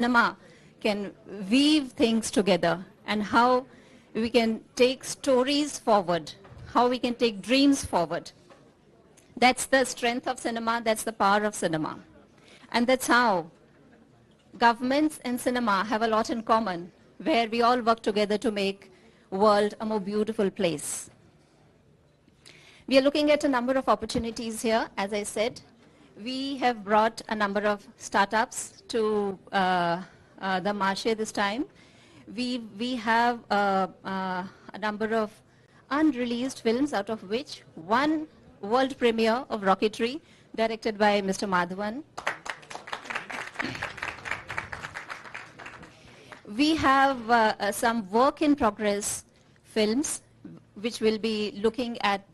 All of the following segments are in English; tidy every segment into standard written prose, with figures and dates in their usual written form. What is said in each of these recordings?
cinema can weave things together and how we can take stories forward, how we can take dreams forward. That's the strength of cinema, that's the power of cinema. And that's how governments and cinema have a lot in common, where we all work together to make the world a more beautiful place. We are looking at a number of opportunities here. As I said, we have brought a number of startups to the marché this time. We have a number of unreleased films, out of which one world premiere of Rocketry, directed by Mr. Madhavan. We have some work in progress films which will be looking at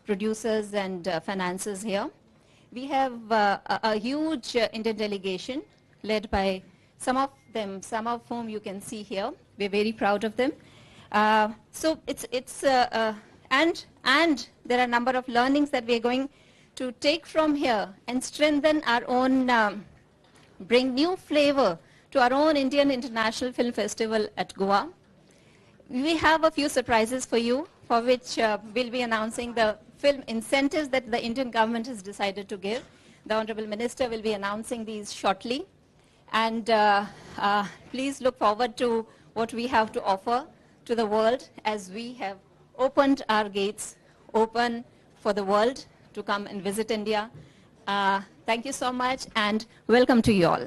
producers and finances here. We have a huge Indian delegation led by some of whom you can see here. We're very proud of them. So and there are a number of learnings that we're going to take from here and strengthen our own, bring new flavor to our own Indian International Film Festival at Goa. We have a few surprises for you, for which we'll be announcing the film incentives that the Indian government has decided to give. The Honorable Minister will be announcing these shortly. And please look forward to what we have to offer to the world, as we have opened our gates, open for the world to come and visit India. Thank you so much, and welcome to you all.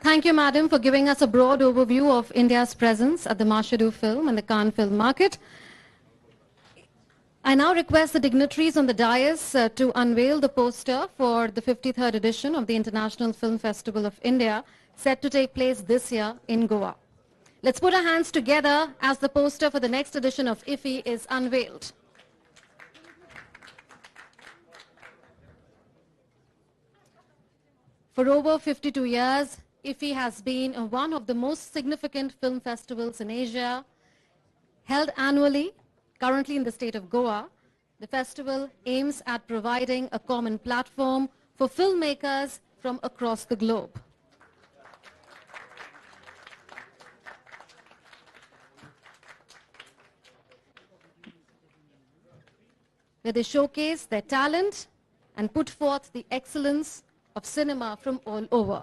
Thank you, Madam, for giving us a broad overview of India's presence at the Marché Film and the Cannes Film Market. I now request the dignitaries on the dais to unveil the poster for the 53rd edition of the International Film Festival of India, set to take place this year in Goa. Let's put our hands together as the poster for the next edition of IFFI is unveiled. For over 52 years, IFFI has been one of the most significant film festivals in Asia, held annually, currently in the state of Goa. The festival aims at providing a common platform for filmmakers from across the globe. Where they showcase their talent and put forth the excellence of cinema from all over.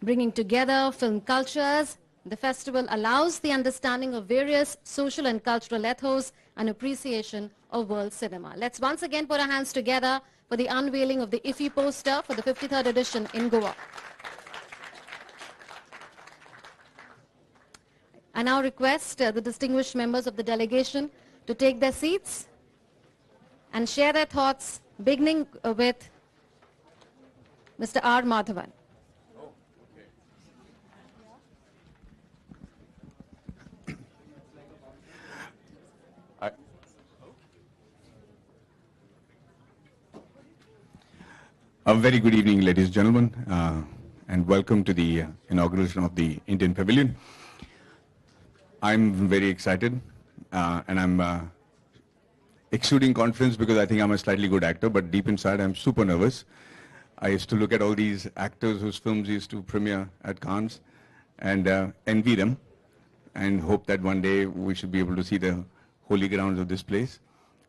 Bringing together film cultures, the festival allows the understanding of various social and cultural ethos and appreciation of world cinema. Let's once again put our hands together for the unveiling of the IFFI poster for the 53rd edition in Goa. I now request the distinguished members of the delegation to take their seats and share their thoughts, beginning with Mr. R. Madhavan. A very good evening, ladies and gentlemen, and welcome to the inauguration of the Indian Pavilion. I'm very excited, and I'm exuding confidence because I think I'm a slightly good actor, but deep inside I'm super nervous. I used to look at all these actors whose films used to premiere at Cannes and envy them and hope that one day we should be able to see the holy grounds of this place.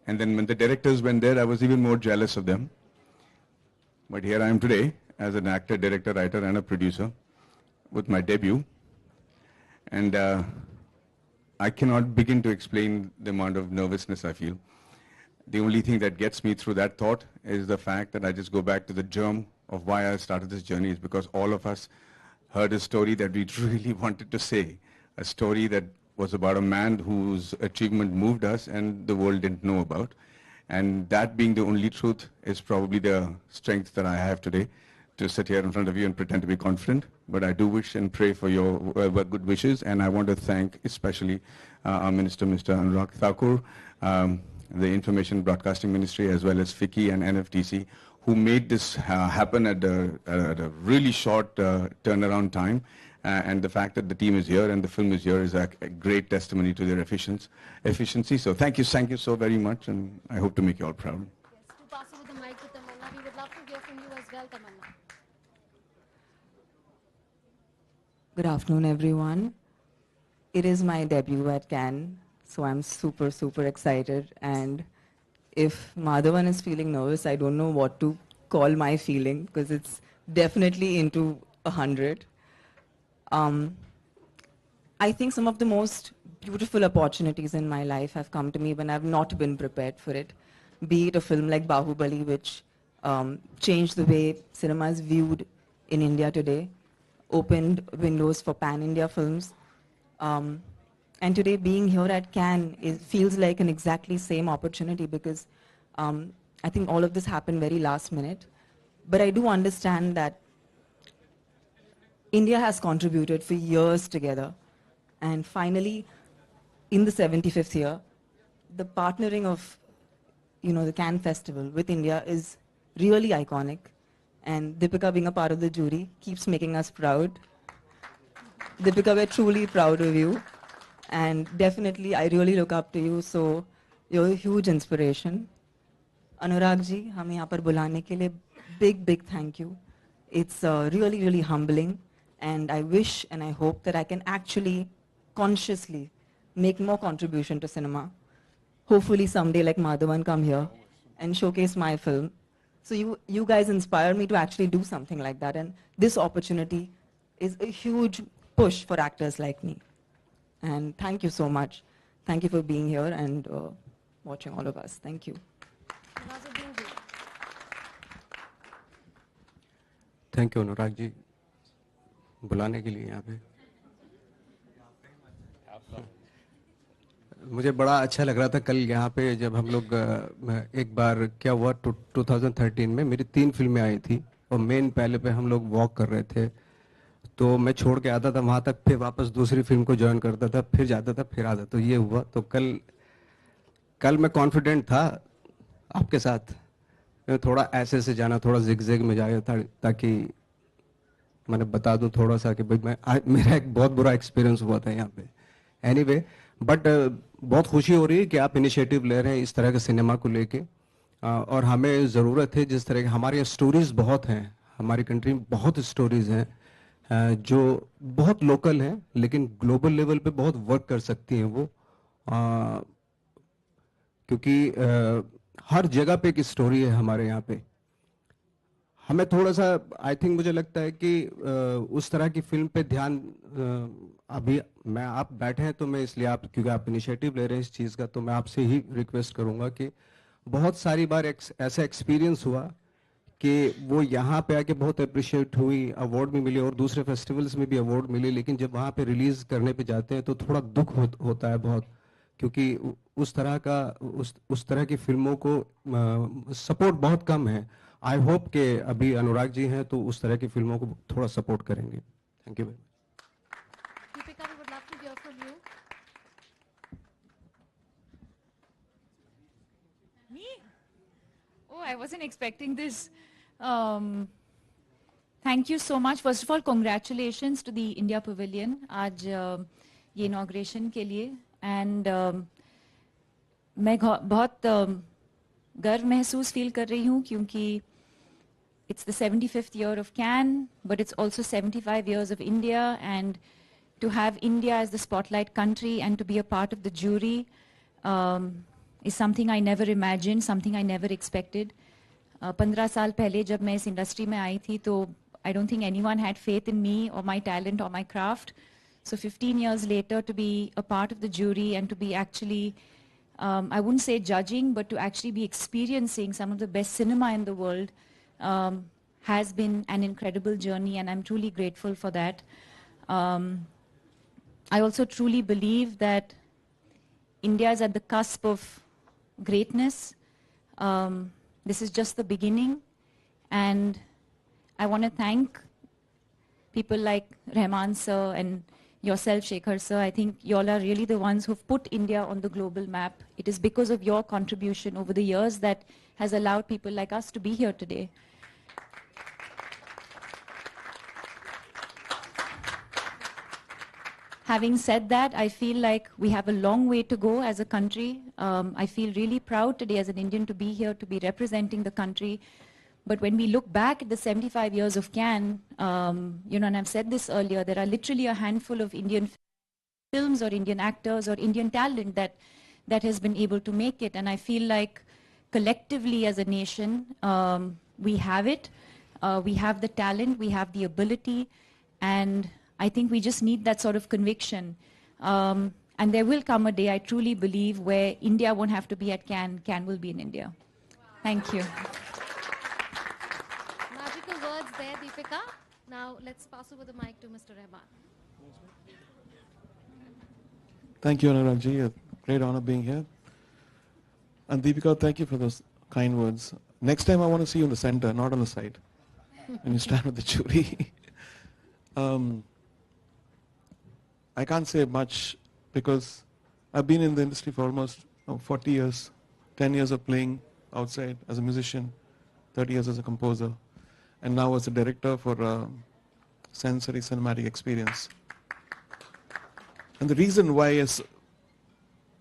And then when the directors went there, I was even more jealous of them. But here I am today as an actor, director, writer, and a producer with my debut. And I cannot begin to explain the amount of nervousness I feel. The only thing that gets me through that thought is the fact that I just go back to the germ of why I started this journey, is because all of us heard a story that we really wanted to say, a story that was about a man whose achievement moved us and the world didn't know about. And that being the only truth is probably the strength that I have today to sit here in front of you and pretend to be confident. But I do wish and pray for your good wishes. And I want to thank especially our Minister, Mr. Anurag Thakur, the Information Broadcasting Ministry, as well as FICCI and NFTC, who made this happen at a really short turnaround time. And the fact that the team is here and the film is here is a great testimony to their efficiency. So thank you so very much, and I hope to make you all proud. Yes, to we would love to hear from you as well, Tamanna. Good afternoon, everyone. It is my debut at Cannes, so I'm super, super excited. And if Madhavan is feeling nervous, I don't know what to call my feeling because it's definitely into 100. I think some of the most beautiful opportunities in my life have come to me when I've not been prepared for it. Be it a film like Bahubali, which changed the way cinema is viewed in India today, opened windows for pan-India films. And today being here at Cannes, it feels like an exactly same opportunity because I think all of this happened very last minute. But I do understand that India has contributed for years together. And finally, in the 75th year, the partnering of the Cannes Festival with India is really iconic. And Deepika being a part of the jury keeps making us proud. Deepika, we're truly proud of you. And definitely, I really look up to you. So you're a huge inspiration. Anurag ji, हमें यहाँ पर बुलाने के लिए big, big thank you. It's really, really humbling. And I wish and I hope that I can actually consciously make more contribution to cinema. Hopefully someday like Madhavan come here and showcase my film. So you guys inspire me to actually do something like that. And this opportunity is a huge push for actors like me. And thank you so much. Thank you for being here and watching all of us. Thank you. Thank you Anurag ji बुलाने के लिए यहाँ पे मुझे बड़ा अच्छा लग रहा था कल यहाँ पे जब हम लोग एक बार क्या हुआ 2013 में मेरी 3 फिल्में आई थी और मेन पहले पे हम लोग वॉक कर रहे थे तो मैं छोड़ के आता था वहाँ तक फिर वापस दूसरी फिल्म को ज्वाइन करता था फिर जाता था फिर आता तो ये हुआ तो कल मैं कॉन्फिडेंट था आपके साथ थोड़ा ऐसे से जाना थोड़ा जिग में जाया था ताकि मैंने बता दूं थोड़ा सा कि भाई मेरा एक बहुत बुरा एक्सपीरियंस हुआ था यहाँ पे एनीवे बट बहुत खुशी हो रही है कि आप इनिशिएटिव ले रहे हैं इस तरह के सिनेमा को लेके और हमें ज़रूरत है जिस तरह के हमारे स्टोरीज बहुत हैं हमारी कंट्री में बहुत स्टोरीज हैं जो बहुत लोकल हैं लेकिन ग्लोबल लेवल पे बहुत वर्क कर सकती हैं वो क्योंकि हर जगह पे एक स्टोरी है हमारे यहाँ पे हमें थोड़ा सा आई थिंक मुझे लगता है कि उस तरह की फिल्म पे ध्यान अभी मैं आप बैठे हैं तो मैं इसलिए आप क्योंकि आप इनिशिएटिव ले रहे हैं इस चीज़ का तो मैं आपसे ही रिक्वेस्ट करूंगा कि बहुत सारी बार ऐसा एक्सपीरियंस हुआ कि वो यहाँ पे आके बहुत अप्रिशिएट हुई अवार्ड भी मिले और दूसरे फेस्टिवल्स में भी अवार्ड मिले लेकिन जब वहाँ पे रिलीज करने पे जाते हैं तो थोड़ा दुख होता है बहुत क्योंकि उस तरह की फिल्मों को सपोर्ट बहुत कम है आई होप कि अभी अनुराग जी हैं तो उस तरह की फिल्मों को थोड़ा सपोर्ट करेंगे thank you Deepika, we would love to hear from you. Me? Oh, I wasn't expecting this. Thank you so much. First of all, congratulations to the India Pavilion आज ये inauguration के लिए and मैं बहुत गर्व महसूस feel कर रही हूँ क्योंकि it's the 75th year of Cannes, but it's also 75 years of India, and to have India as the spotlight country and to be a part of the jury is something I never imagined, something I never expected. 15 साल पहले जब मैं इस industry में आई थी तो I don't think anyone had faith in me or my talent or my craft. So 15 years later to be a part of the jury and to be actually, I wouldn't say judging, but to actually be experiencing some of the best cinema in the world has been an incredible journey, and I'm truly grateful for that. I also truly believe that India is at the cusp of greatness. This is just the beginning, and I want to thank people like Rahman sir and yourself, Shekhar sir. I think you all are really the ones who've put India on the global map. It is because of your contribution over the years that has allowed people like us to be here today. Having said that, I feel like we have a long way to go as a country. I feel really proud today as an Indian to be here, to be representing the country. But when we look back at the 75 years of Cannes, and I've said this earlier, there are literally a handful of Indian films or Indian actors or Indian talent that has been able to make it. And I feel like collectively as a nation, we have it. We have the talent, we have the ability, and I think we just need that sort of conviction. And there will come a day, I truly believe, where India won't have to be at Cannes, Cannes will be in India. Thank you. Magical words there, Deepika. Now let's pass over the mic to Mr. Rahman. Thank you, Anuragji. A great honor being here. And Deepika, thank you for those kind words. Next time I want to see you in the center, not on the side, when you stand with the jury. I can't say much because I've been in the industry for almost 40 years, 10 years of playing outside as a musician, 30 years as a composer, and now as a director for sensory cinematic experience. And the reason why is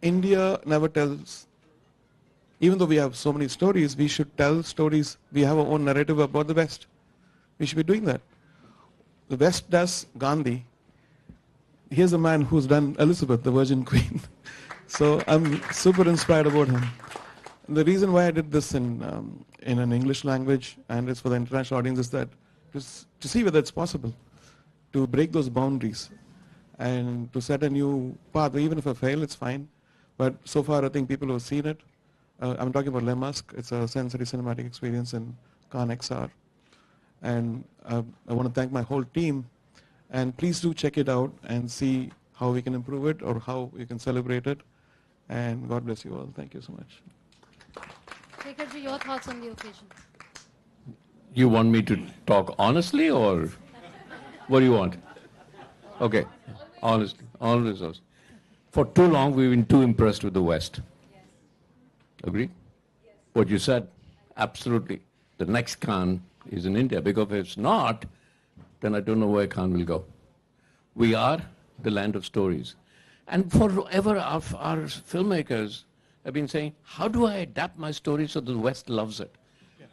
India never tells, even though we have so many stories, we should tell stories. We have our own narrative about the West. We should be doing that. The West does Gandhi. Here's a man who's done Elizabeth, the Virgin Queen. So I'm super inspired about him. And the reason why I did this in an English language and it's for the international audience is that to see whether it's possible to break those boundaries and to set a new path. Even if I fail, it's fine. But so far, I think people who have seen it. I'm talking about Le Masque. It's a sensory cinematic experience in Cannes XR. And I want to thank my whole team. And please do check it out and see how we can improve it or how we can celebrate it. And God bless you all. Thank you so much. Shekharji, your thoughts on the occasion? You want me to talk honestly or what do you want? Okay, honestly, honestly. For too long, we've been too impressed with the West. Agree? Yes. What you said, absolutely. The next Cannes is in India, because if it's not, then I don't know where Cannes will go. We are the land of stories. And forever our filmmakers have been saying, how do I adapt my story so the West loves it? Yeah.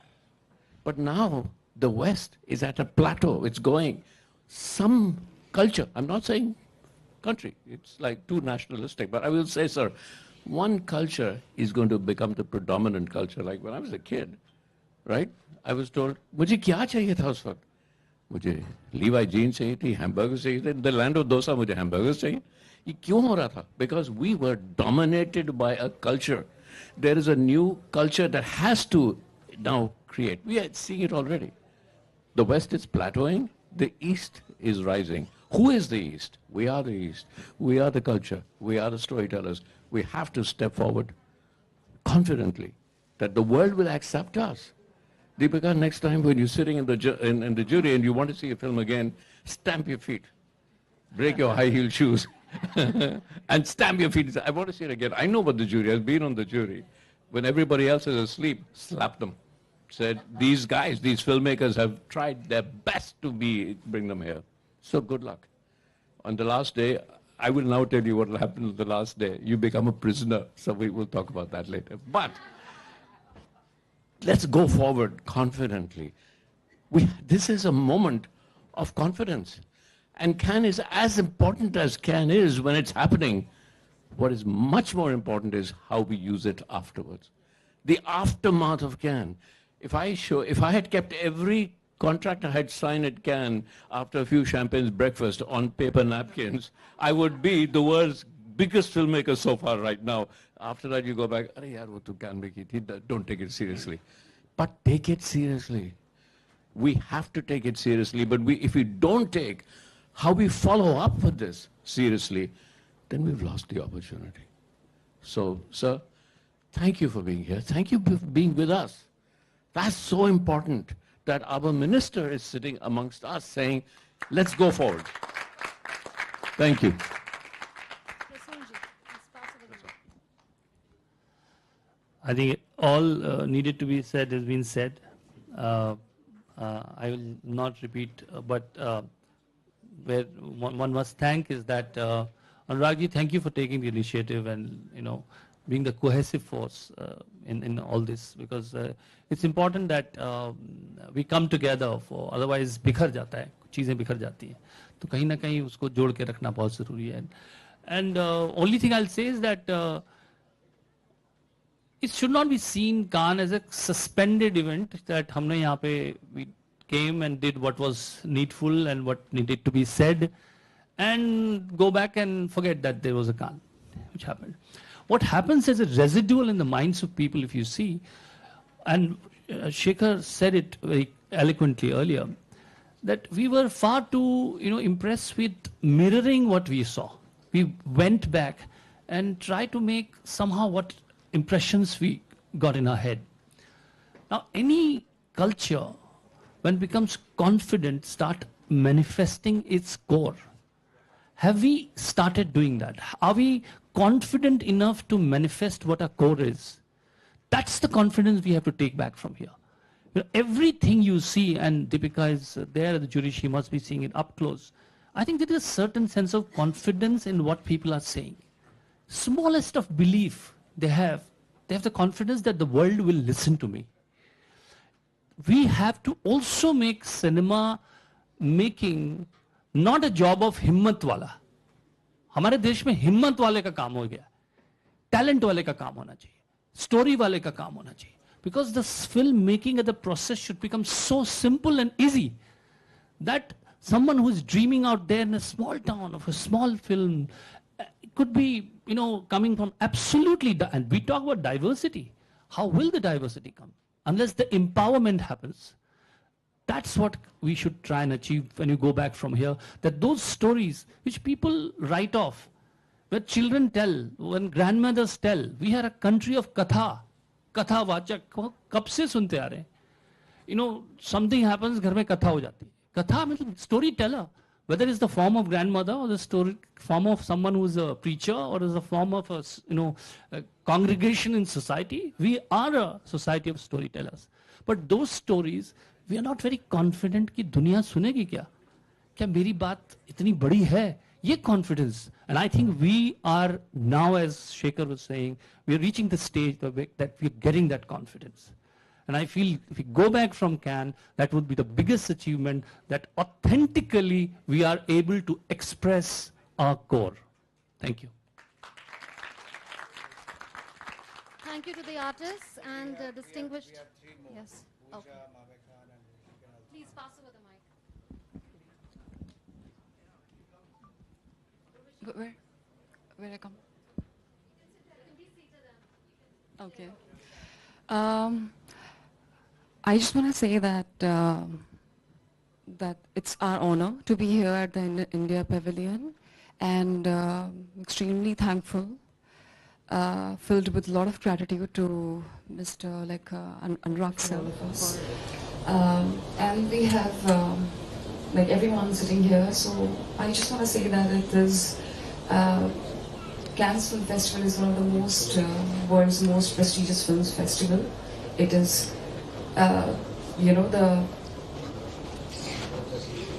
But now the West is at a plateau. It's going. Some culture, I'm not saying country, it's like too nationalistic, but I will say, sir, one culture is going to become the predominant culture. Like when I was a kid, right, I was told, मुझे क्या चाहिए था उस वक्त? मुझे Levi jeans चाहिए थी, hamburgers चाहिए थे, in the land of dosa मुझे hamburgers चाहिए. ये क्यों हो रहा था? Because we were dominated by a culture. There is a new culture that has to now create. We are seeing it already. The West is plateauing, the East is rising. Who is the East? We are the East. We are the culture. We are the storytellers. We have to step forward confidently that the world will accept us. Deepika, next time when you're sitting in the jury and you want to see a film again, stamp your feet. Break your high heel shoes and stamp your feet. I want to see it again. I know about the jury. I've been on the jury. When everybody else is asleep, slap them. Said, these guys, these filmmakers have tried their best to bring them here. So good luck. On the last day, I will now tell you what will happen on the last day. You become a prisoner. So we will talk about that later. But let's go forward confidently. This is a moment of confidence. And Cannes is as important as Cannes is when it's happening. What is much more important is how we use it afterwards. The aftermath of Cannes. If I had kept every contract I had signed at Cannes after a few champagne's breakfast on paper napkins, I would be the world's biggest filmmaker so far right now. After that, you go back, Arey yaar, wo to Cannes mein ki thi. Don't take it seriously. But take it seriously. We have to take it seriously. But if we don't take how we follow up with this seriously, then we've lost the opportunity. So, sir, thank you for being here. Thank you for being with us. That's so important that our minister is sitting amongst us saying, let's go forward. Thank you. I think all needed to be said has been said. I will not repeat, but where one must thank is that Anuragji, thank you for taking the initiative and being the cohesive force in all this, because it's important that we come together, for otherwise बिखर जाता है, चीजें बिखर जाती हैं, तो कहीं ना कहीं उसको जोड़ के रखना बहुत जरूरी है. And only thing I'll say is that it should not be seen Cannes as a suspended event, that हमने यहाँ पे we came and did what was needful and what needed to be said and go back and forget that there was a Cannes, which happened. What happens as a residual in the minds of people, if you see, and Shekhar said it very eloquently earlier, that we were far too, impressed with mirroring what we saw. We went back and tried to make somehow what impressions we got in our head. Now, any culture, when it becomes confident, start manifesting its core. Have we started doing that? Are we confident enough to manifest what our core is? That's the confidence we have to take back from here. Everything you see, and Deepika is there at the jury, she must be seeing it up close. I think there is a certain sense of confidence in what people are saying. Smallest of belief they have the confidence that the world will listen to me. We have to also make cinema making not a job of himmat wala. हमारे देश में हिम्मत वाले का काम हो गया, talent वाले का काम होना चाहिए, स्टोरी वाले का काम होना चाहिए. Because the film making of the process should become so simple and easy that someone who is dreaming out there in a small town of a small film, it could be, coming from absolutely, and we talk about diversity. How will the diversity come? Unless the empowerment happens. That's what we should try and achieve when you go back from here, that those stories which people write off, where children tell, when grandmothers tell, we are a country of katha, katha vachak, kab se sunte aa rahe hain. Something happens, ghar mein katha ho jati hai. Katha means storyteller, whether it's the form of grandmother or the form of someone who's a preacher or is a form of a congregation in society. We are a society of storytellers. But those stories, we are not very confident कि दुनिया सुनेगी क्या मेरी बात इतनी बड़ी है, ये confidence. And I think we are now, as Shekhar was saying, we are reaching the stage that we are getting that confidence. And I feel if we go back from Cannes, that would be the biggest achievement, that authentically we are able to express our core. Thank you. Thank you to the artists and distinguished. Yes. Okay. Please pass over the mic. Where I come? Okay. I just want to say that that it's our honor to be here at the India Pavilion, and extremely thankful, filled with a lot of gratitude to Mr. Anurag sir. And we have everyone sitting here, so I just want to say that it is Cannes Film Festival is one of the most world's most prestigious films festival. It is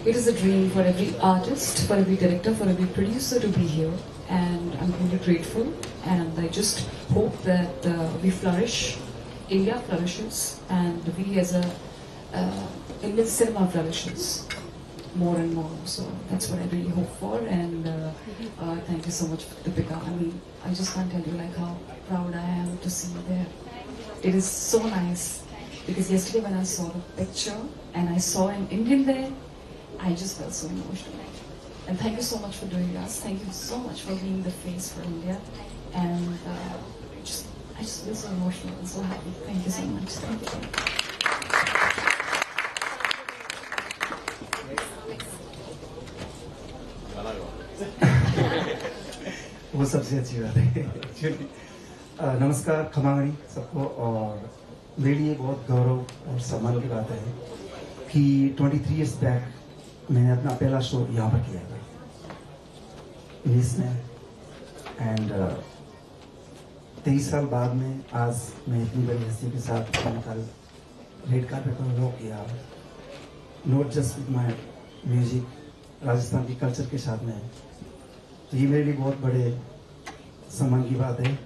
it is a dream for every artist, for every director, for every producer to be here, and I'm really grateful, and I just hope that we flourish, India flourishes, and we as a Indian cinema flourishes more and more. So that's what I really hope for, and thank you so much, Deepika. I mean, I just can't tell you how proud I am to see you there. It is so nice, because yesterday when I saw the picture and I saw an Indian there, I just felt so emotional. And thank you so much for doing this. Thank you so much for being the face for India. And I just feel so emotional and so happy. Thank you so much. Thank you. वो सबसे अच्छी बात है actually. नमस्कार खमागणी सबको. और मेरे लिए बहुत गौरव और सम्मान की बात है कि 23 इयर्स बैक मैंने अपना पहला शो यहाँ पर किया था इंग्लिश में, एंड 23 साल बाद में आज मैं इतनी बड़ी हस्ती के साथ कल रेड कार्पेट पर वॉक किया, not just with my music, Rajasthan की कल्चर के साथ में. तो ये मेरे लिए बहुत बड़े सम्मान की बात है.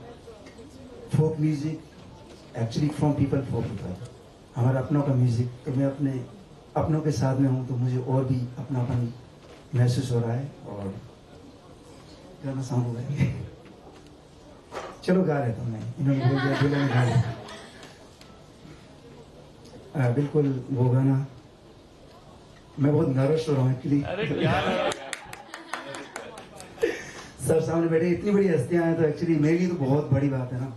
Folk music actually from people for people, हमारा अपनों का म्यूजिक, तो मैं अपने अपनों के साथ में हूँ तो मुझे और भी अपनापन महसूस हो रहा है और गाना सॉन्ग हो गया। चलो गा लेता हूँ मैं, इन्होंने बोल दिया बोला मैं गा लेता हूँ। बिल्कुल वो गाना, मैं बहुत नर्वस हो रहा हूँ एक्चुअली। सर सामने बैठे इतनी बड़ी हस्तियां हैं तो एक्चुअली मेरे लिए तो बहुत बड़ी बात है ना।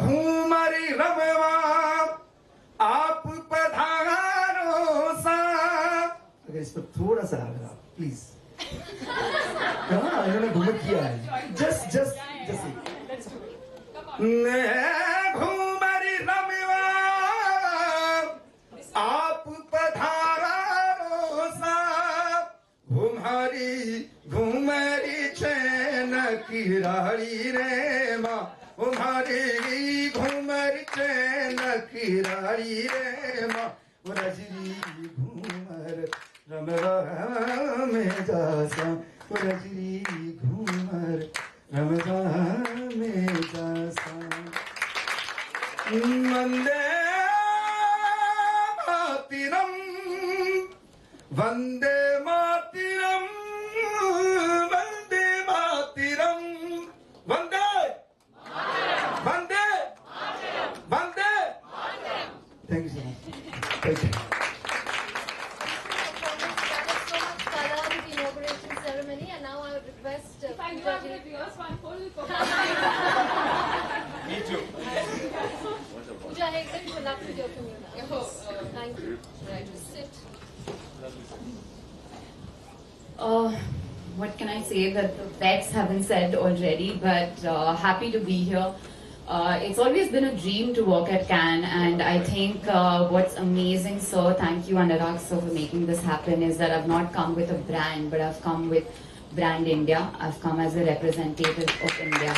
घूमरी रमवा आप पधारो सा, अगर इस पर थोड़ा सा अगर आप प्लीज, हाँ इन्होंने घूमर किया है, जस्ट घूमरी रमवा आप पधारो सा, घूमरी चैन की राड़ी रे माँ, घूमरी चैन की राड़ी रे माँ, रजनी घूमर रमवा में जासा, रजनी घूमर रमवा में जासा। Vande Mataram, Vande Mataram, Vande Mataram, Vande Vande Vande. Thank you so much. Thank you. Inauguration ceremony, and now I would request If I do have the viewers, one full Me too. Pooja, I would love to hear from you now. Thank you. Right, just sit. What can I say that the pets haven't said already, but happy to be here. It's always been a dream to work at Cannes, and I think what's amazing, sir, thank you Anurag sir for making this happen, is that I've not come with a brand, but I've come with Brand India. I've come as a representative of India.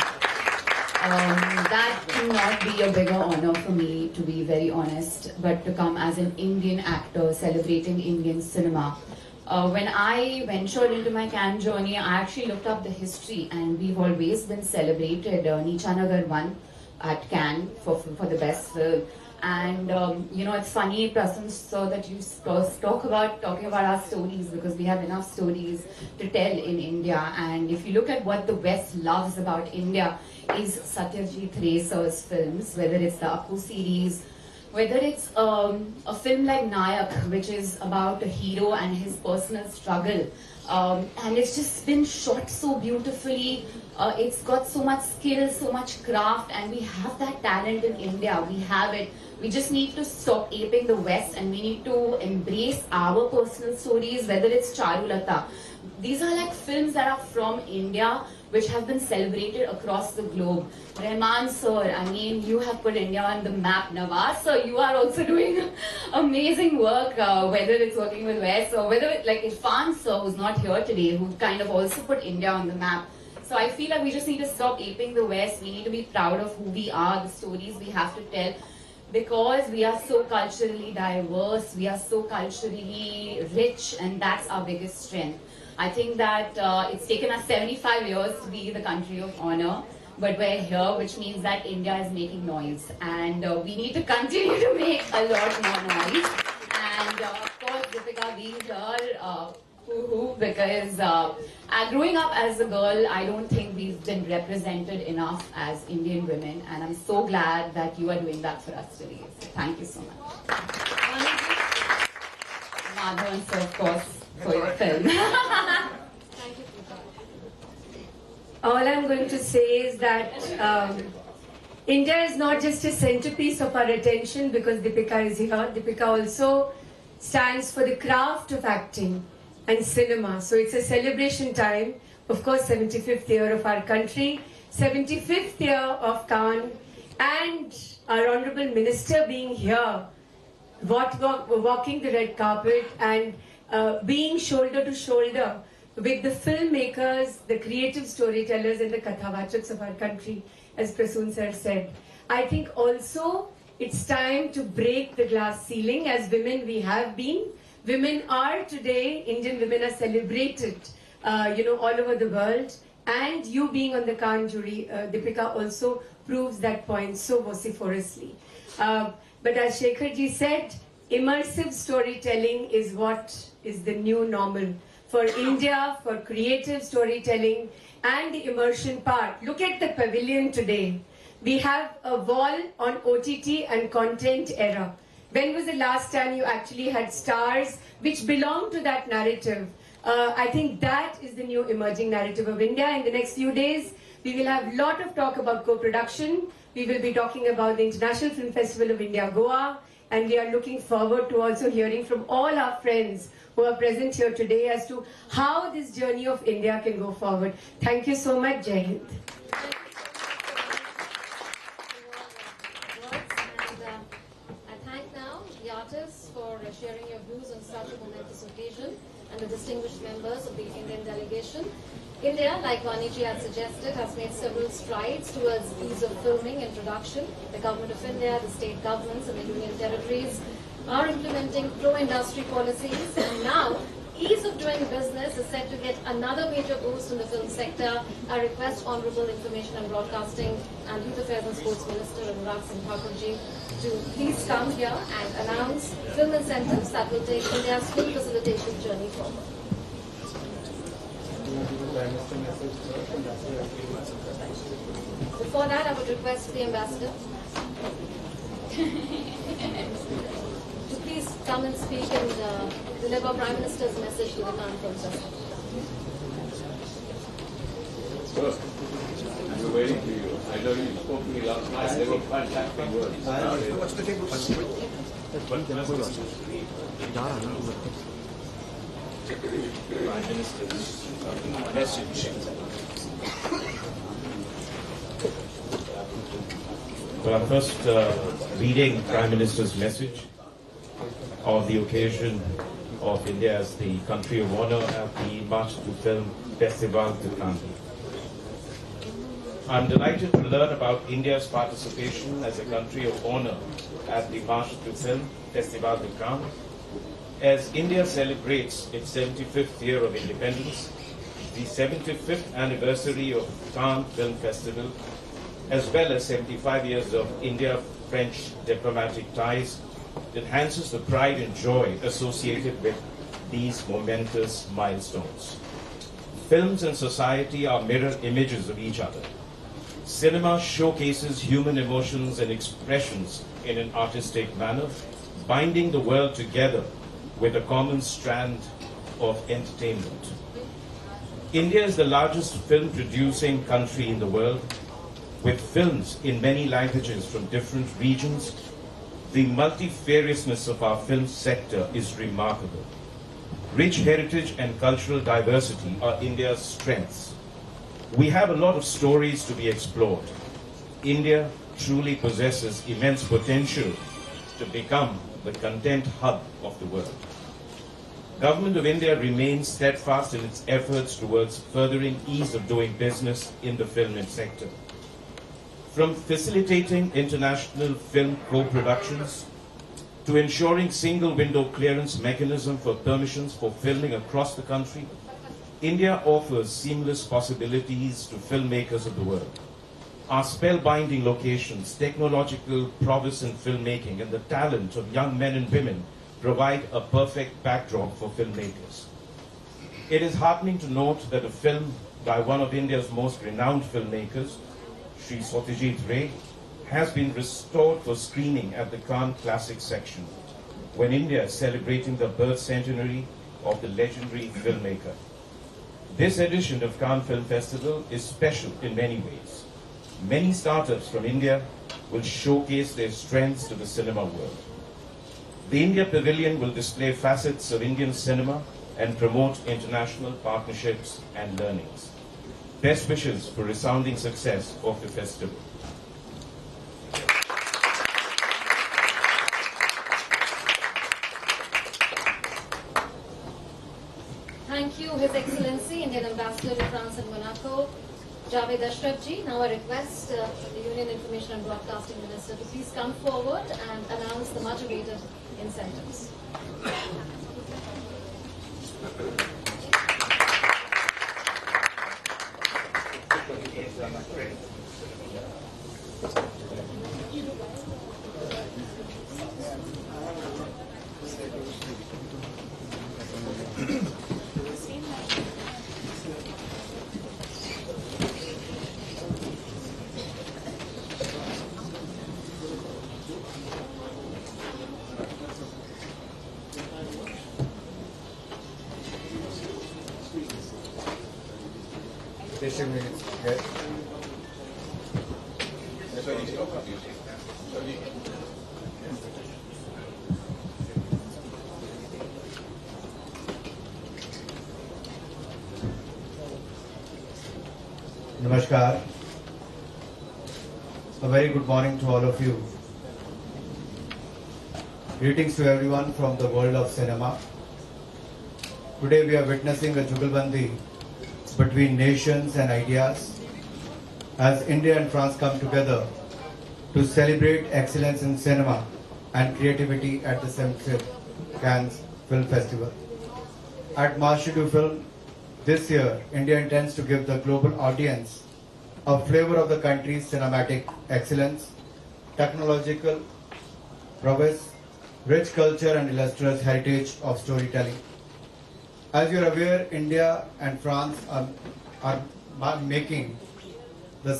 That cannot be a bigger honor for me, to be very honest, but to come as an Indian actor celebrating Indian cinema. When I ventured into my Cannes journey, I actually looked up the history, and we've always been celebrated. Nichanagar won at Cannes for the best film. And you know, it's funny, Prasan, so that you talking about our stories, because we have enough stories to tell in India. And if you look at what the West loves about India, is Satyajit Ray sir's films, whether it's the Appu series, whether it's a film like Nayak, which is about a hero and his personal struggle, and it's just been shot so beautifully. It's got so much skill, so much craft, and we have that talent in India. We have it. We just need to stop aping the West, and we need to embrace our personal stories, whether it's Charulata. These are like films that are from India, which have been celebrated across the globe. Rahman sir, I mean, you have put India on the map. Nawaz sir, you are also doing amazing work, whether it's working with West or whether it's like Irfan sir, who's not here today, who kind of also put India on the map. So I feel like we just need to stop aping the West. We need to be proud of who we are, the stories we have to tell, because we are so culturally diverse, we are so culturally rich, and that's our biggest strength. I think that it's taken us 75 years to be the country of honor, but we're here, which means that India is making noise, and we need to continue to make a lot more noise. And of course, Deepika being here, because growing up as a girl, I don't think we've been represented enough as Indian women, and I'm so glad that you are doing that for us today. So thank you so much. Madhavan sir, of course, for your film. Thank you, Pooja. All I'm going to say is that India is not just a centerpiece of our attention because Deepika is here. Deepika also stands for the craft of acting and cinema. So it's a celebration time. Of course, 75th year of our country, 75th year of Cannes, and our Honorable Minister being here, walking the red carpet and being shoulder to shoulder with the filmmakers, the creative storytellers and the Kathavachaks of our country, as Prasoon sir said. I think also it's time to break the glass ceiling. As women we have been. Women are today, Indian women are celebrated, all over the world. And you being on the Cannes jury, Deepika, also proves that point so vociferously. But as Shekharji said, immersive storytelling is what is the new normal for India, for creative storytelling and the immersion part. Look at the Pavilion today. We have a wall on OTT and content era. When was the last time you actually had stars which belong to that narrative? I think that is the new emerging narrative of India. In the next few days, we will have a lot of talk about co-production. We will be talking about the International Film Festival of India, Goa. And we are looking forward to also hearing from all our friends who are present here today as to how this journey of India can go forward. Thank you so much, Jai Hind. I thank now the artists for sharing your views on such a momentous occasion and the distinguished members of the Indian delegation. India, like Vaniji had suggested, has made several strides towards ease of filming and production. The Government of India, the state governments and the union territories are implementing pro-industry policies, and now ease of doing business is set to get another major boost in the film sector. I request Honorable Information and Broadcasting and Youth Affairs and Sports Minister Anurag Singh Thakurji to please come here and announce film incentives that will take India's film facilitation journey forward. Before that, I would request the Ambassador to please come and speak and deliver Prime Minister's message to the Cannes Film Festival. Sure. We were waiting for you. I know you spoke to me last night. They were fantastic words. What's the table? Prime Minister's message. Well, I'm first reading Prime Minister's message on the occasion of India as the country of honor at the March to Film Festival de Cannes. I'm delighted to learn about India's participation as a country of honor at the March to Film Festival de Cannes. As India celebrates its 75th year of independence, the 75th anniversary of Cannes Film Festival, as well as 75 years of India-French diplomatic ties, enhances the pride and joy associated with these momentous milestones. Films and society are mirror images of each other. Cinema showcases human emotions and expressions in an artistic manner, binding the world together with a common strand of entertainment. India is the largest film-producing country in the world, with films in many languages from different regions. The multifariousness of our film sector is remarkable. Rich heritage and cultural diversity are India's strengths. We have a lot of stories to be explored. India truly possesses immense potential to become the content hub of the world. Government of India remains steadfast in its efforts towards furthering ease of doing business in the film sector. From facilitating international film co-productions to ensuring single window clearance mechanism for permissions for filming across the country, India offers seamless possibilities to filmmakers of the world. Our spellbinding locations, technological prowess in filmmaking, and the talent of young men and women provide a perfect backdrop for filmmakers. It is heartening to note that a film by one of India's most renowned filmmakers, Sri Satyajit Ray, has been restored for screening at the Cannes Classics section, when India is celebrating the birth centenary of the legendary filmmaker. This edition of Cannes Film Festival is special in many ways. Many startups from India will showcase their strengths to the cinema world. The India Pavilion will display facets of Indian cinema and promote international partnerships and learnings. Best wishes for resounding success of the festival. Thank you, His Excellency, Indian Ambassador to France and Monaco, Javed Ashrafji. Now I request the Union Information and Broadcasting Minister to please come forward and announce the much awaited incentives. Namaskar. A very good morning to all of you. Greetings to everyone from the world of cinema. Today we are witnessing a jugalbandi between nations and ideas as India and France come together to celebrate excellence in cinema and creativity at the 75th Cannes Film Festival. At Marche du Film, this year, India intends to give the global audience a flavor of the country's cinematic excellence, technological prowess, rich culture and illustrious heritage of storytelling. As you are aware, India and France are making the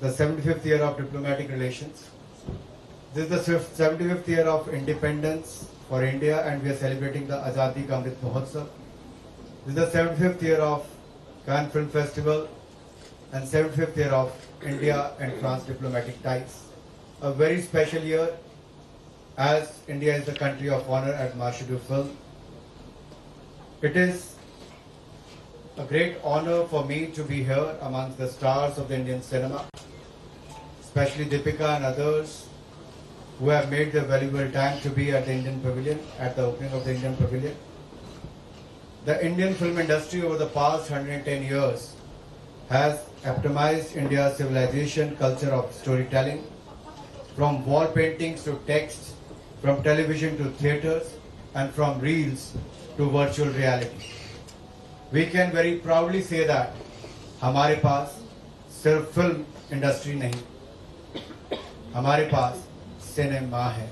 75th year of diplomatic relations. This is the 75th year of independence for India, and we are celebrating the Azadi Ka Amrit Mahotsav. This is the 75th year of Cannes Film Festival and 75th year of India and France diplomatic ties. A very special year as India is the country of honor at Marche du Film. It is a great honor for me to be here amongst the stars of the Indian cinema, especially Deepika and others who have made their valuable time to be at the Indian Pavilion, at the opening of the Indian Pavilion. The Indian film industry over the past 110 years has epitomized India's civilization, culture of storytelling, from wall paintings to text, from television to theatres, and from reels to virtual reality. We can very proudly say that हमारे पास सिर्फ film industry नहीं, हमारे पास cinema है.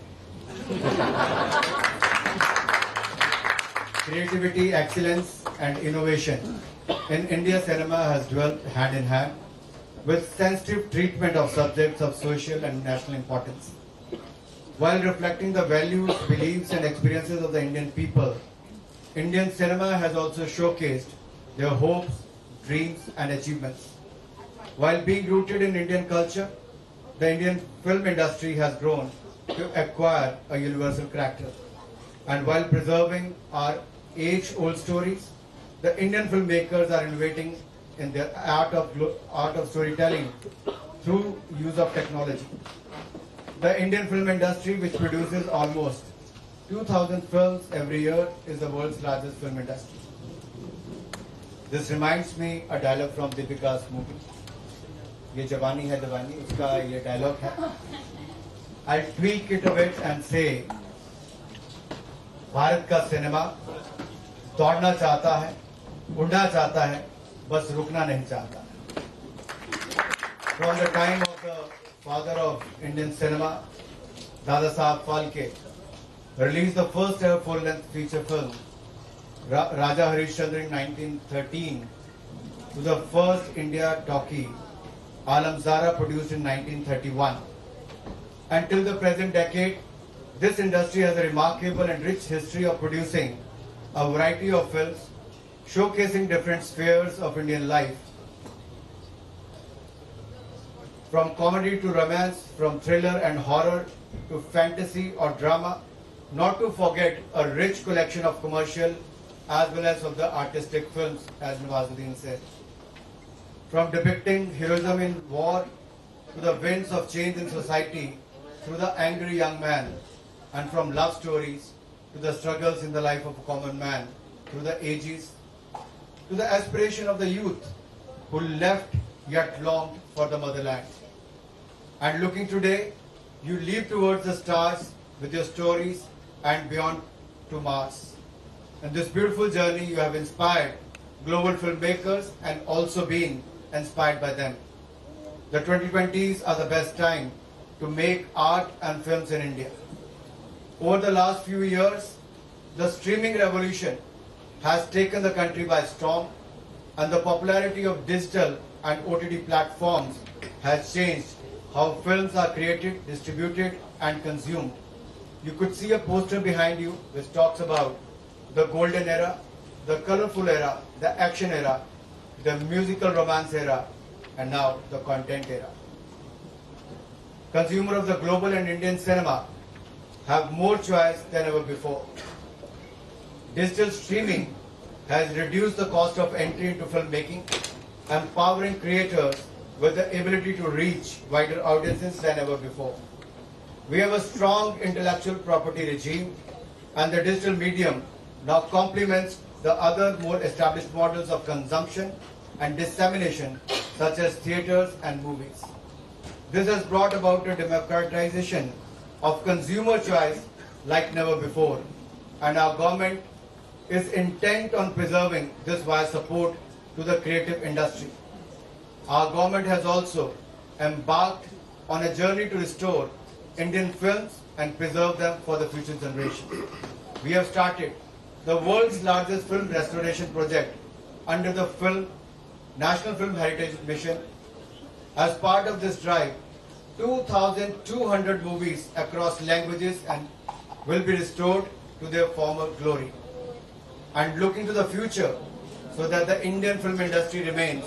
Creativity, excellence and innovation in India cinema has dwelt hand in hand with sensitive treatment of subjects of social and national importance. While reflecting the values, beliefs and experiences of the Indian people, Indian cinema has also showcased their hopes, dreams and achievements. While being rooted in Indian culture, the Indian film industry has grown to acquire a universal character. And while preserving our age-old stories, the Indian filmmakers are innovating in their art of storytelling through use of technology. The Indian film industry, which produces almost 2,000 films every year, is the world's largest film industry. This reminds me a dialogue from Deepika's movie. ये जवानी है दीवानी, उसका ये dialogue है. I'll tweak it a bit and say, Bharat का cinema दौड़ना चाहता है, उड़ना चाहता है, बस रुकना नहीं चाहता. From the time of the father of Indian cinema, Dada Saheb Phalke, released the first ever full-length feature film, Raja Harishchandra in 1913, to the first India talkie, Alam Zara, produced in 1931. Until the present decade, this industry has a remarkable and rich history of producing a variety of films showcasing different spheres of Indian life. From comedy to romance, from thriller and horror to fantasy or drama, not to forget a rich collection of commercial as well as of the artistic films, as Nawazuddin said. From depicting heroism in war to the winds of change in society through the angry young man, and from love stories to the struggles in the life of a common man through the ages, to the aspiration of the youth who left yet longed for the motherland. And looking today, you leap towards the stars with your stories and beyond to Mars. In this beautiful journey, you have inspired global filmmakers and also been inspired by them. the 2020s are the best time to make art and films in India. Over the last few years, the streaming revolution has taken the country by storm, and the popularity of digital and OTT platforms has changed how films are created, distributed, and consumed. You could see a poster behind you which talks about the golden era, the colorful era, the action era, the musical romance era, and now the content era. Consumers of the global and Indian cinema have more choice than ever before. Digital streaming has reduced the cost of entry into filmmaking, empowering creators with the ability to reach wider audiences than ever before. We have a strong intellectual property regime, and the digital medium now complements the other more established models of consumption and dissemination, such as theaters and movies. This has brought about a democratization of consumer choice like never before, and our government is intent on preserving this via support to the creative industry. Our government has also embarked on a journey to restore Indian films and preserve them for the future generations. We have started the world's largest film restoration project under the National Film Heritage Mission. As part of this drive, 2,200 movies across languages will be restored to their former glory. And looking to the future, so that the Indian film industry remains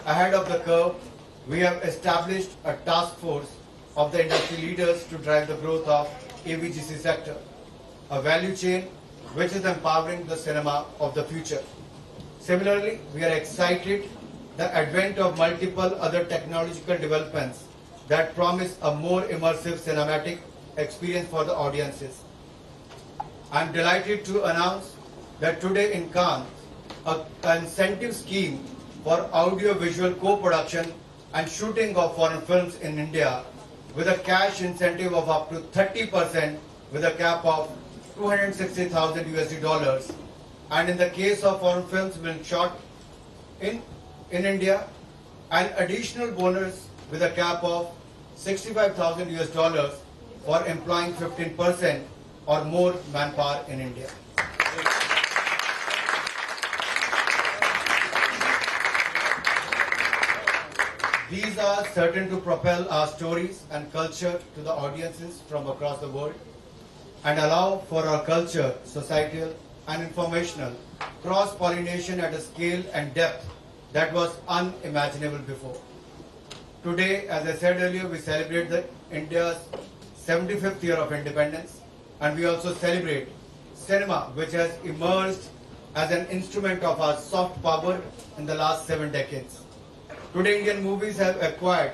ahead of the curve, we have established a task force of the industry leaders to drive the growth of AVGC sector, a value chain which is empowering the cinema of the future. Similarly, we are excited the advent of multiple other technological developments that promise a more immersive cinematic experience for the audiences. I am delighted to announce that today in Cannes, an incentive scheme for audio-visual co-production and shooting of foreign films in India with a cash incentive of up to 30% with a cap of $260,000, and in the case of foreign films being shot in India, an additional bonus with a cap of $65,000 for employing 15% or more manpower in India. These are certain to propel our stories and culture to the audiences from across the world and allow for our culture, societal and informational cross-pollination at a scale and depth that was unimaginable before. Today, as I said earlier, we celebrate India's 75th year of independence, and we also celebrate cinema, which has emerged as an instrument of our soft power in the last 7 decades. Today, Indian movies have acquired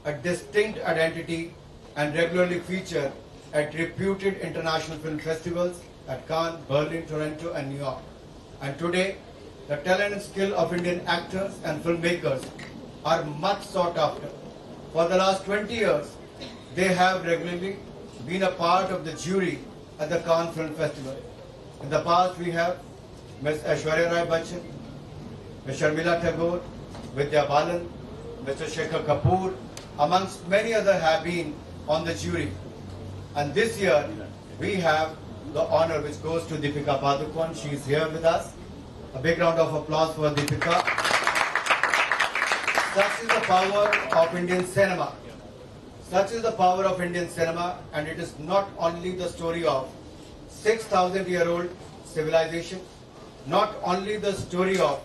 a distinct identity and regularly feature at reputed international film festivals at Cannes, Berlin, Toronto, and New York. And today, the talent and skill of Indian actors and filmmakers are much sought after. For the last 20 years, they have regularly been a part of the jury at the Cannes Film Festival. In the past, we have Ms. Aishwarya Rai Bachchan, Ms. Sharmila Tagore, Vidya Balan, Mr. Shekhar Kapoor, amongst many others have been on the jury. And this year, we have the honor which goes to Deepika Padukone. She is here with us. A big round of applause for Deepika. Such is the power of Indian cinema. Such is the power of Indian cinema, and it is not only the story of 6,000-year-old civilization, not only the story of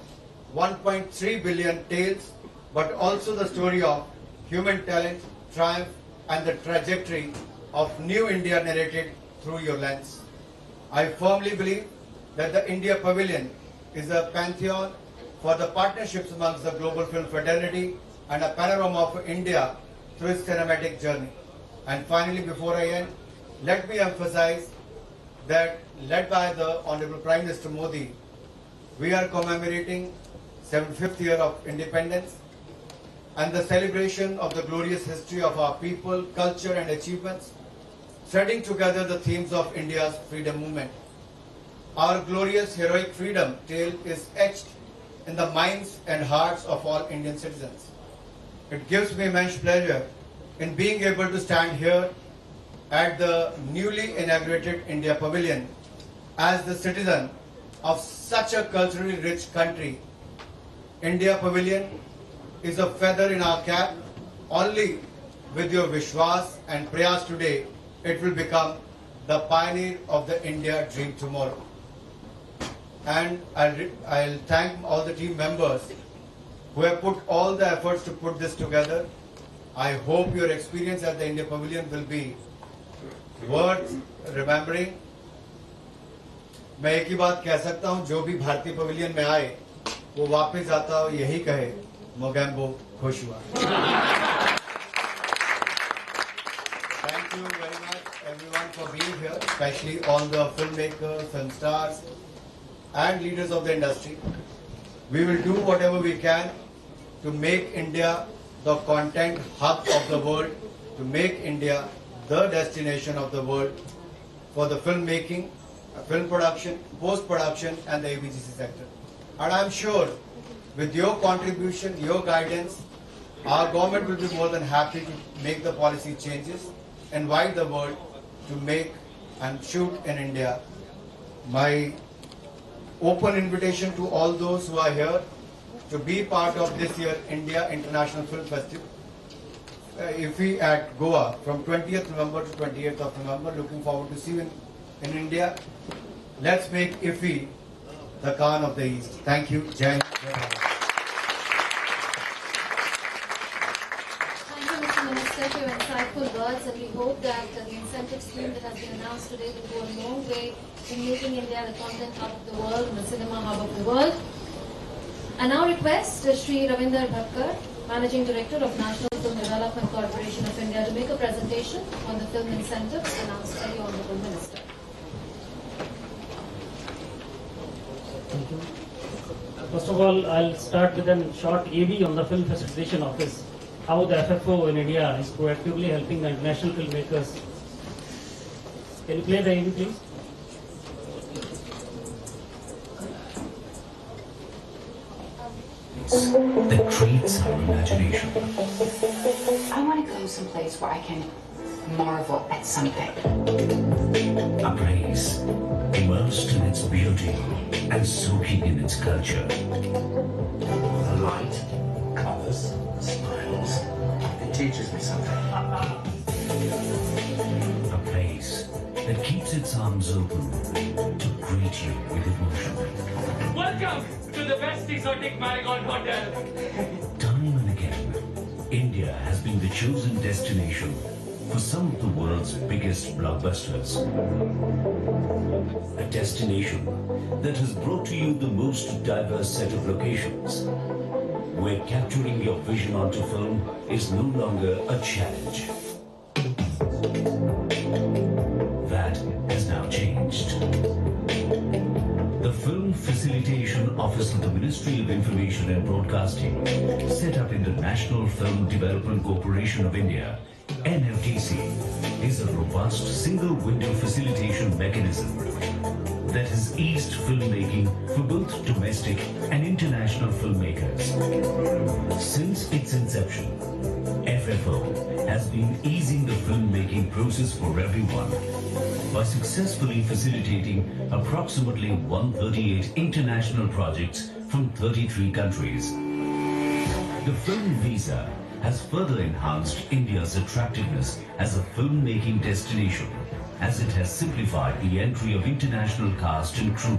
1.3 billion tales, but also the story of human talent, triumph, and the trajectory of new India narrated through your lens. I firmly believe that the India Pavilion is a pantheon for the partnerships amongst the global film fraternity and a panorama of India through its cinematic journey. And finally, before I end, let me emphasize that, led by the Honorable Prime Minister Modi, we are commemorating 75th year of independence and the celebration of the glorious history of our people, culture and achievements, threading together the themes of India's freedom movement. Our glorious heroic freedom tale is etched in the minds and hearts of all Indian citizens. it gives me immense pleasure in being able to stand here at the newly inaugurated India Pavilion as the citizen of such a culturally rich country. India Pavilion is a feather in our cap. Only with your Vishwas and prayas today, it will become the pioneer of the India dream tomorrow. And I'll thank all the team members who have put all the efforts to put this together. I hope your experience at the India Pavilion will be worth remembering. मैं एक ही बात कह सकता हूँ, जो भी भारतीय pavilion में आए वो वापस आता हो यही कहे मोगैम्बो खुश हुआ. Thank you very much everyone for being here, especially all the filmmakers, film stars and leaders of the industry. We will do whatever we can to make India the content hub of the world, to make India the destination of the world for the filmmaking, film production, post-production and the ABGC sector. And I'm sure with your contribution, your guidance, our government will be more than happy to make the policy changes, invite the world to make and shoot in India. My open invitation to all those who are here to be part of this year India International Film Festival. IFFI at Goa from 20th November to 28th of November. Looking forward to see you in India. Let's make IFFI the Khan of the East. Thank you. Jai Hind. Thank you, Mr. Minister, for your insightful words, and we hope that the incentive scheme that has been announced today will go a long way in making India the content hub of the world and the cinema hub of the world. I now request Sri Ravinder Bhatkar, Managing Director of National Film Development Corporation of India, to make a presentation on the film incentives announced by the Honourable Minister. Thank you. First of all, I'll start with a short AV on the Film Facilitation Office, how the FFO in India is proactively helping the international filmmakers. Can you play the AV, please? That treats our imagination. I want to go someplace where I can marvel at something. A place immersed in its beauty and soaking in its culture. The light, colors, smiles. It teaches me something. A place that keeps its arms open to greet you with emotion. Welcome to the best exotic Marigold Hotel. Time and again, India has been the chosen destination for some of the world's biggest blockbusters. A destination that has brought to you the most diverse set of locations, where capturing your vision onto film is no longer a challenge. That has now changed. The Film Facilitation Office of the Ministry of Information and Broadcasting, set up in the National Film Development Corporation of India, NFDC, is a robust single-window facilitation mechanism that has eased filmmaking for both domestic and international filmmakers. Since its inception, FFO has been easing the filmmaking process for everyone by successfully facilitating approximately 138 international projects from 33 countries. The Film Visa has further enhanced India's attractiveness as a filmmaking destination, as it has simplified the entry of international cast and crew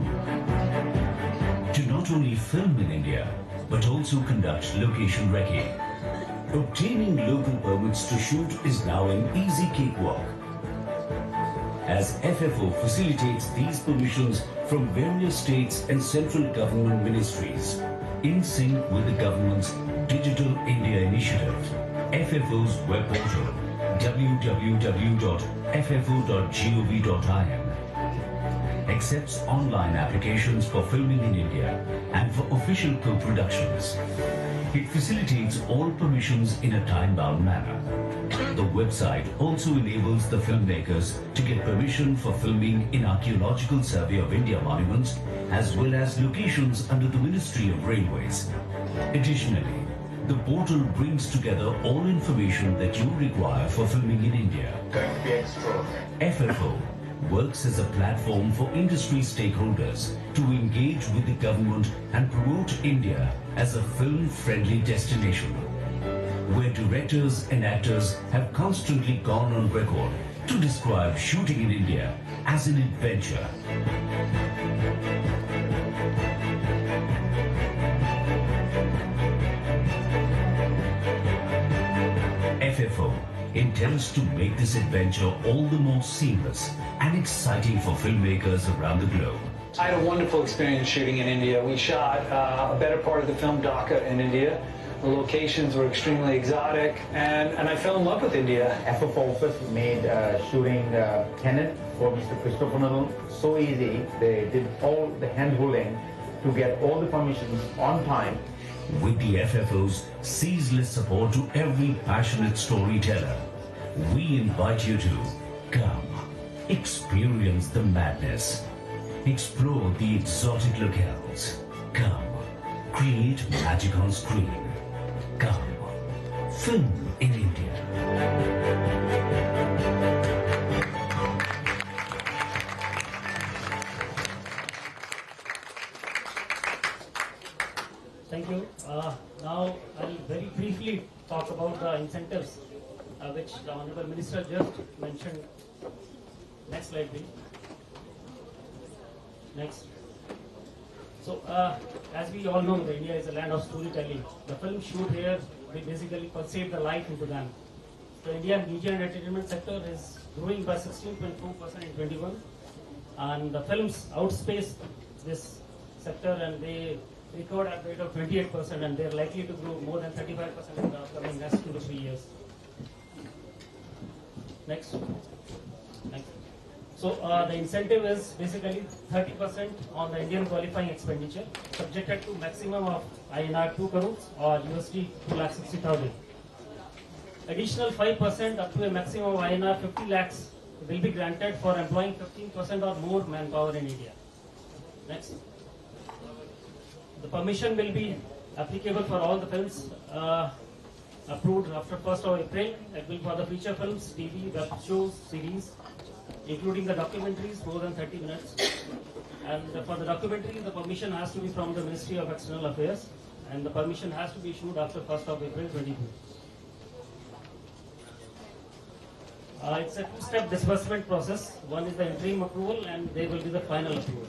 to not only film in India, but also conduct location recce. Obtaining local permits to shoot is now an easy cakewalk, as FFO facilitates these permissions from various states and central government ministries. In sync with the government's Digital India Initiative, FFO's web portal www.ffo.gov.in accepts online applications for filming in India and for official co-productions. It facilitates all permissions in a time-bound manner. The website also enables the filmmakers to get permission for filming in Archaeological Survey of India monuments as well as locations under the Ministry of Railways. Additionally, The portal brings together all information that you require for filming in India. FFO works as a platform for industry stakeholders to engage with the government and promote India as a film-friendly destination, where directors and actors have constantly gone on record to describe shooting in India as an adventure. FFO intends to make this adventure all the more seamless and exciting for filmmakers around the globe. I had a wonderful experience shooting in India. We shot a better part of the film Dhaka in India. The locations were extremely exotic, and I fell in love with India. FFO first made shooting Tenet for Mr. Christopher Nolan so easy. They did all the hand-holding to get all the permissions on time. With the FFO's ceaseless support to every passionate storyteller, we invite you to come, experience the madness, explore the exotic locales, come, create magic on screen, come, film in India. Thank you. Now I'll very briefly talk about the incentives which the Honorable Minister just mentioned. Next slide, please. Next. So, as we all know, India is a land of storytelling. The film shoot here, we basically pulsate the life into them. The Indian media and entertainment sector is growing by 16.4% in 21, and the films outspace this sector, and they record at a rate of 28%, and they're likely to grow more than 35% in the upcoming next 2 to 3 years. Next. Next. So the incentive is basically 30% on the Indian qualifying expenditure, subjected to maximum of INR 2 crores or USD 2,60,000. Additional 5% up to a maximum of INR 50 lakhs will be granted for employing 15% or more manpower in India. Next. The permission will be applicable for all the films approved after 1st of April. It will for the feature films, TV, web shows, series, including the documentaries more than 30 minutes. And for the documentary, the permission has to be from the Ministry of External Affairs, and the permission has to be issued after 1st of April 22. It's a two-step disbursement process. One is the interim approval, and there will be the final approval.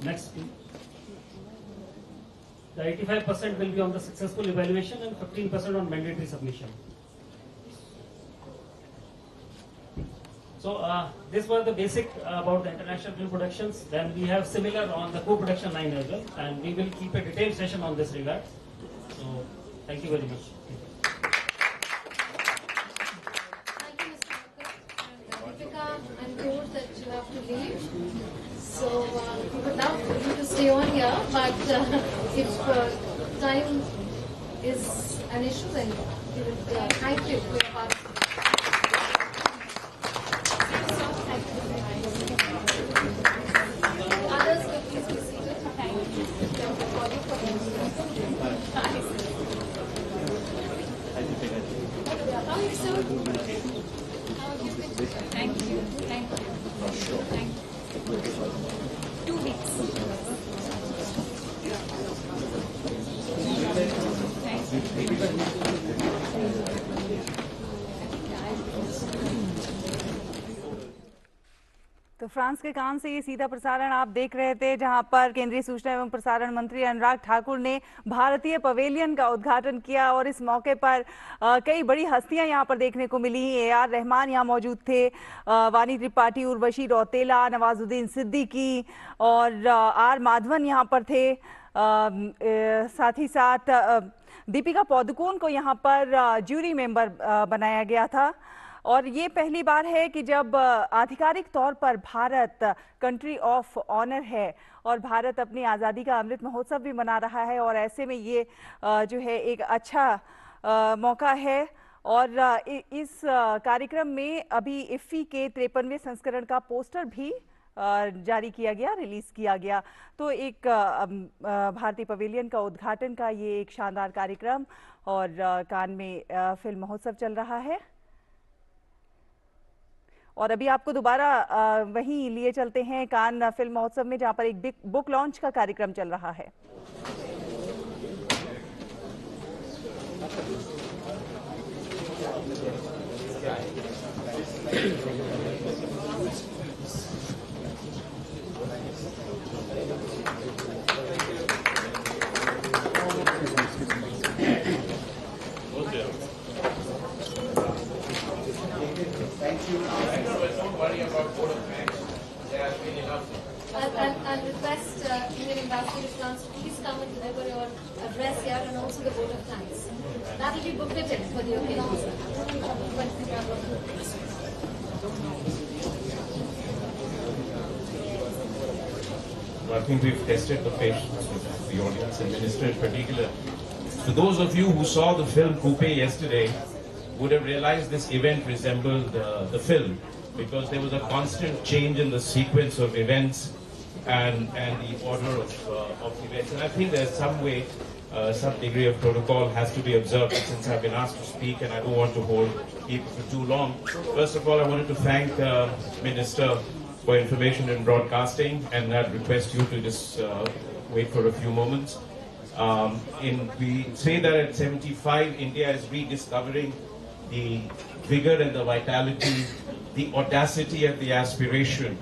Next, please. The 85% will be on the successful evaluation and 15% on mandatory submission. So these were the basic about the international film productions. Then we have similar on the co-production line as well, and we will keep a detailed session on this regard. So thank you very much. I'm told that you have to leave, so we would love for you to stay on here, but if time is an issue, then we would thank you for your participation. Others will please be seated. Thank you. How are you, sir? Thank you. Thank you. Thank you. 2 weeks. तो France के कान से ये सीधा प्रसारण आप देख रहे थे, जहां पर केंद्रीय सूचना एवं प्रसारण मंत्री अनुराग ठाकुर ने भारतीय पवेलियन का उद्घाटन किया। और इस मौके पर कई बड़ी हस्तियां यहां पर देखने को मिली। AR रहमान यहां मौजूद थे, वानी त्रिपाठी, उर्वशी रौतेला, नवाजुद्दीन सिद्दीकी और R माधवन यहां पर थे। साथ ही साथ दीपिका पादुकोण को यहां पर ज्यूरी मेंबर बनाया गया था। और ये पहली बार है कि जब आधिकारिक तौर पर भारत कंट्री ऑफ ऑनर है और भारत अपनी आज़ादी का अमृत महोत्सव भी मना रहा है, और ऐसे में ये जो है एक अच्छा मौका है। और इस कार्यक्रम में अभी इफ्फी के 53वें संस्करण का पोस्टर भी जारी किया गया, रिलीज किया गया। तो एक भारतीय पवेलियन का उद्घाटन का ये एक शानदार कार्यक्रम और कान में फिल्म महोत्सव चल रहा है। और अभी आपको दोबारा वहीं लिए चलते हैं कान फिल्म महोत्सव में, जहां पर एक बिग बुक लॉन्च का कार्यक्रम चल रहा है। Thank you. Don't worry about vote of thanks. There has been enough. I'll request Indian Ambassador to France to please come and deliver your address here and also the vote of thanks. That will be bookletted for the occasion. I think we've tested the patience with the audience and Minister in particular. For those of you who saw the film Coupe yesterday, would have realized this event resembled the film, because there was a constant change in the sequence of events and the order of events. And I think there's some way, some degree of protocol has to be observed, since I've been asked to speak and I don't want to keep for too long. First of all, I wanted to thank Minister for Information and Broadcasting, and I'd request you to just wait for a few moments. We say that at 75, India is rediscovering the vigor and the vitality, the audacity and the aspiration,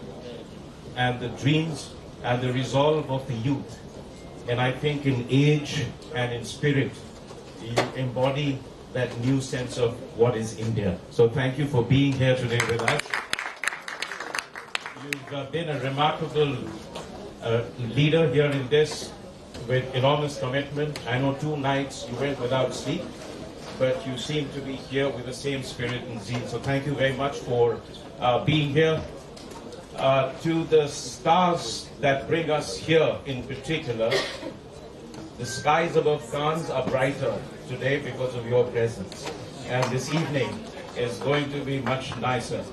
and the dreams and the resolve of the youth. And I think in age and in spirit, you embody that new sense of what is India. So thank you for being here today with us. You've been a remarkable leader here in this, with enormous commitment. I know 2 nights you went without sleep, but you seem to be here with the same spirit and zeal. So thank you very much for being here. To the stars that bring us here in particular, the skies above Cannes are brighter today because of your presence. And this evening is going to be much nicer.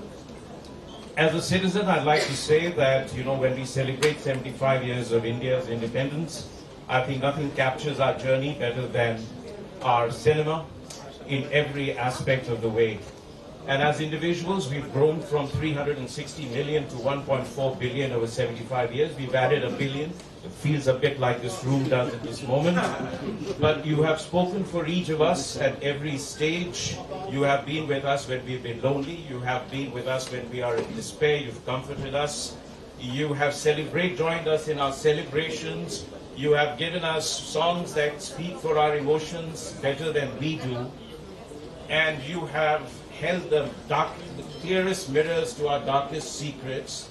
As a citizen, I'd like to say that, when we celebrate 75 years of India's independence, I think nothing captures our journey better than our cinema in every aspect of the way. And as individuals, we've grown from 360 million to 1.4 billion over 75 years. We've added 1 billion. It feels a bit like this room does at this moment. But you have spoken for each of us at every stage. You have been with us when we've been lonely. You have been with us when we are in despair. You've comforted us. You have joined us in our celebrations. You have given us songs that speak for our emotions better than we do. And you have held the clearest mirrors to our darkest secrets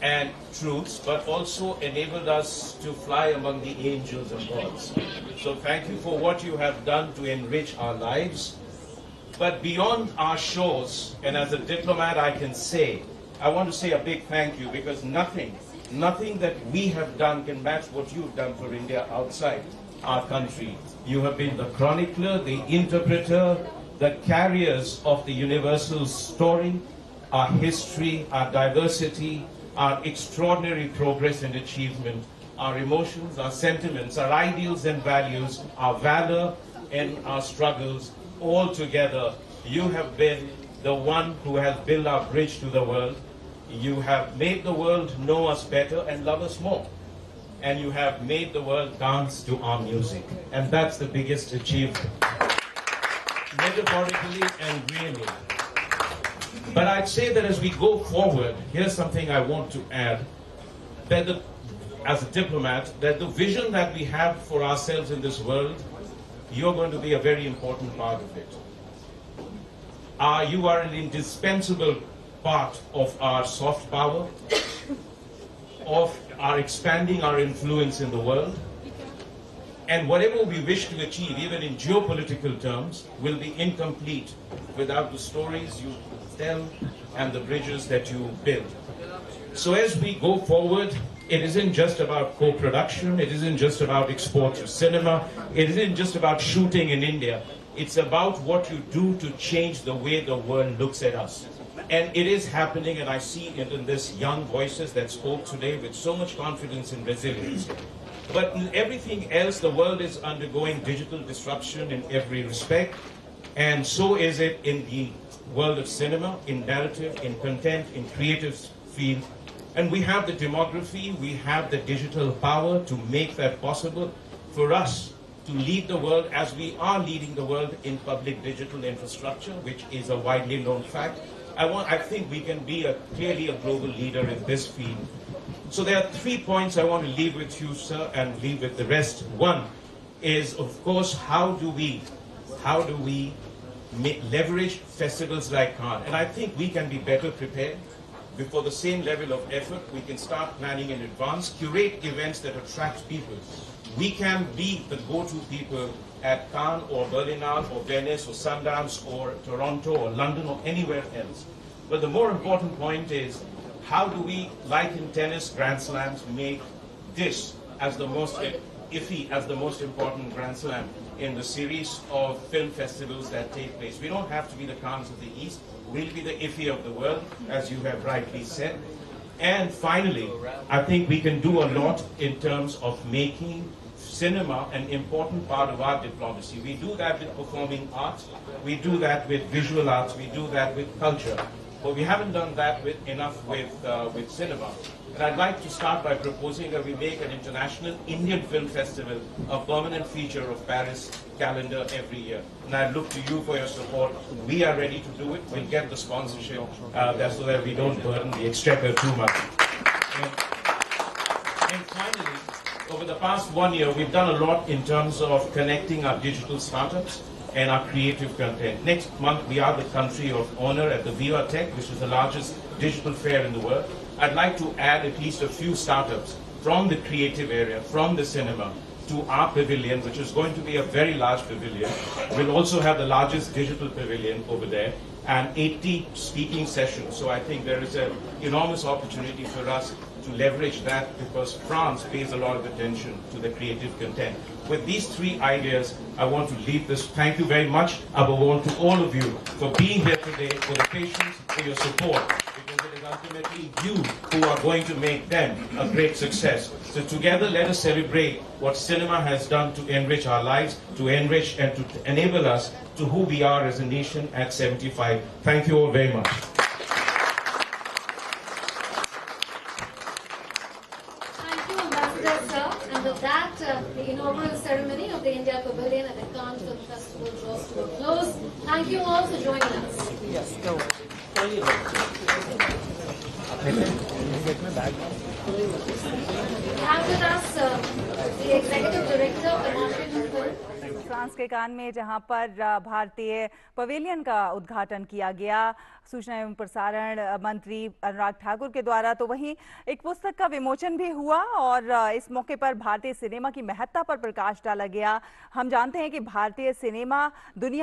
and truths, but also enabled us to fly among the angels and gods. So thank you for what you have done to enrich our lives. But beyond our shows, and as a diplomat I want to say a big thank you, because nothing that we have done can match what you've done for India outside our country. You have been the chronicler, the interpreter, the carriers of the universal story, our history, our diversity, our extraordinary progress and achievement, our emotions, our sentiments, our ideals and values, our valor and our struggles, all together. You have been the one who has built our bridge to the world. You have made the world know us better and love us more. And you have made the world dance to our music. And that's the biggest achievement, metaphorically and really. But I'd say that as we go forward, here's something I want to add, that as a diplomat, that the vision that we have for ourselves in this world, you're going to be a very important part of it. You are an indispensable part of our soft power, of our expanding our influence in the world. And whatever we wish to achieve, even in geopolitical terms, will be incomplete without the stories you tell and the bridges that you build. So as we go forward, it isn't just about co-production, it isn't just about export to cinema, it isn't just about shooting in India. It's about what you do to change the way the world looks at us. And it is happening, and I see it in this young voices that spoke today with so much confidence and resilience. But in everything else, the world is undergoing digital disruption in every respect, and so is it in the world of cinema, in narrative, in content, in creative field. And we have the demography, we have the digital power to make that possible for us to lead the world as we are leading the world in public digital infrastructure, which is a widely known fact. I think we can be clearly a global leader in this field. So there are 3 points I want to leave with you, sir, and leave with the rest. One is, of course, how do we leverage festivals like Cannes? And I think we can be better prepared. Before the same level of effort, we can start planning in advance, curate events that attract people. We can be the go-to people at Cannes or Berlinale or Venice or Sundance or Toronto or London or anywhere else. But the more important point is, how do we, like in tennis Grand Slams, make this as the most IFFI as the most important Grand Slam in the series of film festivals that take place? We don't have to be the Cannes of the East. We'll be the IFFI of the world, as you have rightly said. And finally, I think we can do a lot in terms of making cinema an important part of our diplomacy. We do that with performing arts, we do that with visual arts, we do that with culture. But we haven't done that enough with cinema. And I'd like to start by proposing that we make an international Indian film festival a permanent feature of Paris calendar every year. And I look to you for your support. We are ready to do it. We'll get the sponsorship so that we don't burden the exchequer too much. And finally, over the past 1 year, we've done a lot in terms of connecting our digital startups and our creative content. Next month, we are the country of honor at the Viva Tech, which is the largest digital fair in the world. I'd like to add at least a few startups from the creative area, from the cinema, to our pavilion, which is going to be a very large pavilion. We'll also have the largest digital pavilion over there, and 80 speaking sessions. So I think there is an enormous opportunity for us to leverage that, because France pays a lot of attention to the creative content. With these 3 ideas, I want to leave this. Thank you very much, above all, to all of you for being here today, for the patience, for your support, because it is ultimately you who are going to make them a great success. So together, let us celebrate what cinema has done to enrich our lives, to enrich and to enable us to who we are as a nation at 75. Thank you all very much. With that, the inaugural ceremony of the India Pavilion at the Cannes Film Festival draws to a close. Thank you all for joining us. Yes, go. We have with us the Executive Director of the National Film. France के कान में जहां पर भारतीय pavilion का उद्घाटन किया गया सूचना एवं प्रसारण मंत्री अनुराग ठाकुर के द्वारा, तो वहीं एक पुस्तक का विमोचन भी हुआ और इस मौके पर भारतीय सिनेमा की महत्ता पर प्रकाश डाला गया। हम जानते हैं कि भारतीय सिनेमा दुनिया